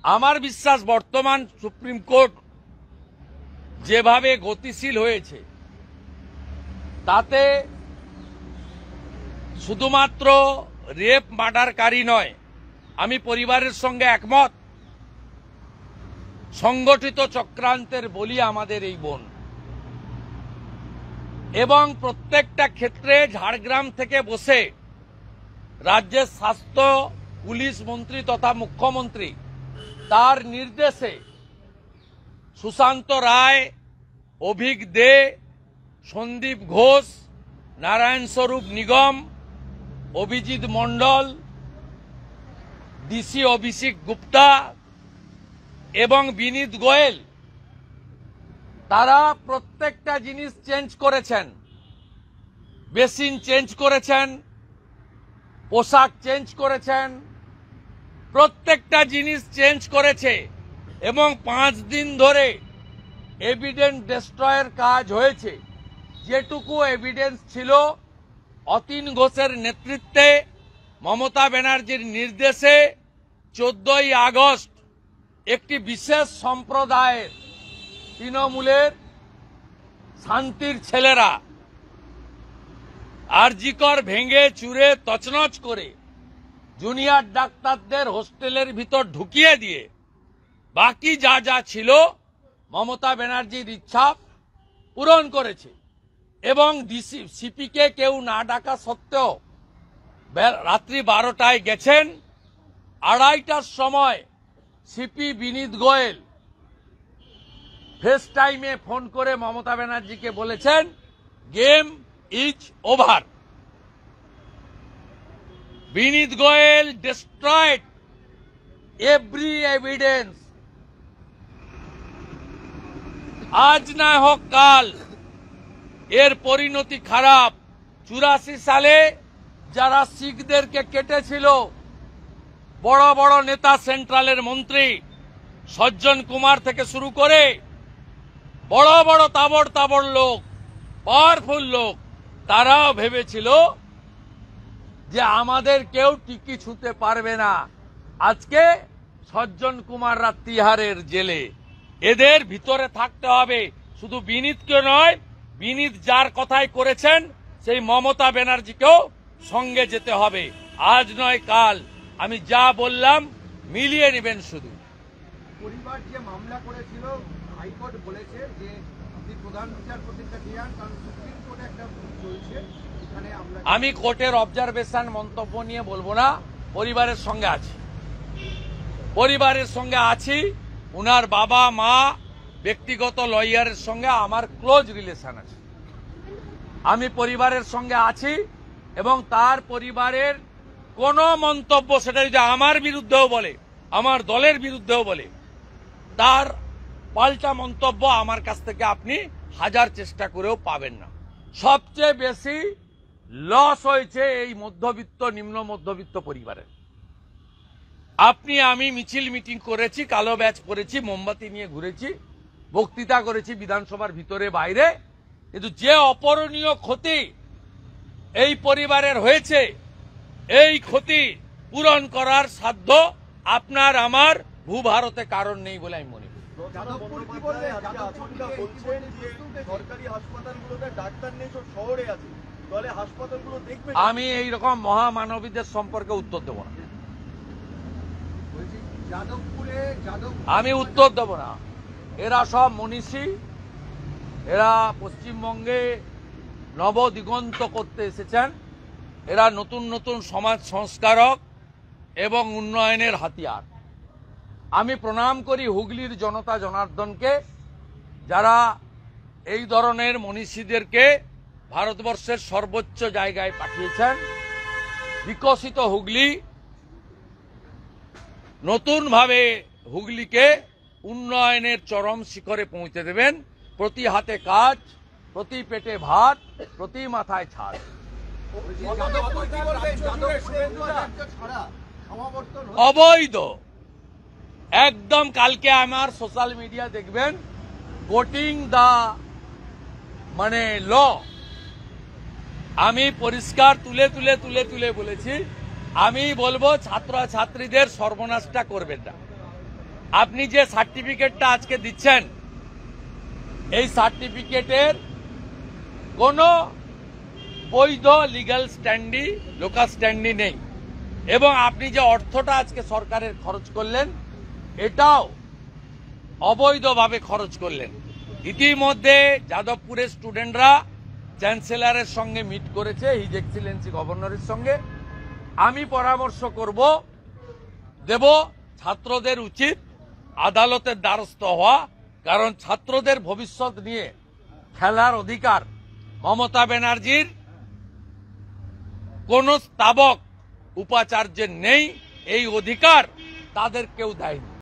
আমার বিশ্বাস বর্তমান সুপ্রিম কোর্ট যেভাবে গতিশীল হয়েছে তাতে শুধুমাত্র রেপ মার্ডারকারী নয়, আমি পরিবারের সঙ্গে একমত, সংগঠিত চক্রান্তের বলি আমাদের এই বোন। এবং প্রত্যেকটা ক্ষেত্রে ঝাড়গ্রাম থেকে বসে রাজ্যের স্বাস্থ্য পুলিশ মন্ত্রী তথা মুখ্যমন্ত্রী তার নির্দেশে সুশান্ত রায়, অভিক দে, সন্দীপ ঘোষ, নারায়ণ স্বরূপ নিগম, অভিজিৎ মণ্ডল, ডিসি অভিষেক গুপ্তা এবং বিনীত গোয়েল, তারা প্রত্যেকটা জিনিস চেঞ্জ করেছেন। বেসিন চেঞ্জ করেছেন, পোশাক চেঞ্জ করেছেন, প্রত্যেকটা জিনিস চেঞ্জ করেছে এবং 5 দিন ধরে এভিডেন্স ডেস্ট্রয়ের কাজ হয়েছে। যেটুকু এভিডেন্স ছিল অতীন ঘোষের নেতৃত্বে মমতা ব্যানার্জির নির্দেশে 14ই আগস্ট একটি বিশেষ সম্প্রদায়ের তৃণমূলের শান্তির ছেলেরা আরজিকর ভেঙে চুরে তছনছ করে জুনিয়র ডাক্তারদের হোস্টেলের ভিতর ঢুকিয়ে দিয়ে বাকি যা যা ছিল মমতা ব্যানার্জির ইচ্ছা পূরণ করেছে। এবং সিপিকে কেউ না ডাকা সত্ত্বেও রাত্রি 12টায় গেছেন। 2:30টার সময় সিপি বিনীত গোয়েল ফেস টাইমে ফোন করে মমতা ব্যানার্জিকে বলেছেন game is over. Vineet Goyal destroyed every evidence. আজ না হোক কাল এর পরিণতি খারাপ। 84 সালে যারা শিখদেরকে কেটেছিল, বড় বড় নেতা, সেন্ট্রালের মন্ত্রী সজ্জন কুমার থেকে শুরু করে বড় বড় তাবড় তাবড় লোক, পাওয়ারফুল লোক, তারাও ভেবেছিল যে আমাদের কেউ টিকি ছুঁতে পারবে না। আজকে সজ্জন কুমাররা তিহারের জেলে। এদের ভিতরে থাকতে হবে, শুধু বিনীতকে নয়, বিনীত যার কথাই করেছেন সেই মমতা ব্যানার্জিকেও সঙ্গে যেতে হবে। আজ নয় কাল আমি যা বললাম মিলিয়ে নেবেন। শুধু পরিবার যে মামলা করেছিল, হাইকোর্ট বলেছে যে আপনি প্রধান বিচারপতির কাছে যান, কারণ সুপ্রিম কোর্টে একটা চলছে। আমি কোর্টের অবজারভেশন মন্তব্য নিয়ে বলবো না। পরিবারের সঙ্গে আছি, পরিবারের সঙ্গে আছি। উনার বাবা মা, ব্যক্তিগত লয়ারের সঙ্গে আমার ক্লোজ রিলেশন আছে। আমি পরিবারের সঙ্গে আছি এবং তার পরিবারের কোন মন্তব্য, সেটা যদি আমার বিরুদ্ধেও বলে, আমার দলের বিরুদ্ধেও বলে, তার পাল্টা মন্তব্য আমার কাছ থেকে আপনি 1000 চেষ্টা করেও পাবেন না। সবচেয়ে বেশি লস হয়েছে এই মধ্যবিত্ত, নিম্ন মধ্যবিত্ত পরিবারের। আপনি আমি মিছিল মিটিং করেছি, কালো ব্যাচ করেছি, মোমবাতি নিয়ে ঘুরেছি, বক্তৃতা করেছি বিধানসভার ভিতরে বাইরে, কিন্তু যে অপূরণীয় ক্ষতি এই পরিবারের হয়েছে, এই ক্ষতি পূরণ করার সাধ্য আপনার আমার ভূভারতে কারণ নেই বলে আমি মনে করি। আমি এইরকম মহামানবীদের সম্পর্কে উত্তর দেব না। আমি উত্তর দেব না। এরা সব মনীষী, এরা পশ্চিমবঙ্গে নবদিগন্ত করতে এসেছেন। এরা নতুন নতুন সমাজ সংস্কারক এবং উন্নয়নের হাতিয়ার। আমি প্রণাম করি হুগলির জনতা জনার্দনকে, যারা এই ধরনের মনীষীদেরকে ভারতবর্ষের সর্বোচ্চ জায়গায় পাঠিয়েছেন। বিকশিত হুগলি নতুনভাবে হুগলিকে উন্নয়নের চরম শিখরে পৌঁছে দেবেন। প্রতি হাতে কাজ, প্রতি পেটে ভাত, প্রতি মাথায় ছাদ। অবৈধ একদম। কালকে আমার সোশ্যাল মিডিয়া দেখবেন, কোটিং দা ল। আমি পরিষ্কার তুলে তুলে তুলে তুলে বলেছি, আমি বলবো ছাত্র ছাত্রীদের সর্বনাশটা করবেন না। আপনি যে সার্টিফিকেটটা আজকে দিচ্ছেন, এই সার্টিফিকেটের কোনো বৈধ লিগ্যাল স্ট্যান্ডি, লোকাল স্ট্যান্ডি নেই। এবং আপনি যে অর্থটা আজকে সরকারের খরচ করলেন, এটাও অবৈধভাবে খরচ করলেন। ইতিমধ্যে যাদবপুরের স্টুডেন্টরা চ্যান্সেলরের সঙ্গে মিট করেছে, হিজ এক্সিলেন্সি গভর্নরের সঙ্গে। আমি পরামর্শ দেব ছাত্রদের উচিত আদালতের দ্বারস্থ হওয়া, কারণ ছাত্রদের ভবিষ্যৎ নিয়ে খেলার অধিকার মমতা ব্যানার্জির কোন স্তাবক উপাচার্যের নেই। এই অধিকার তাদের কেউ দেয়নি।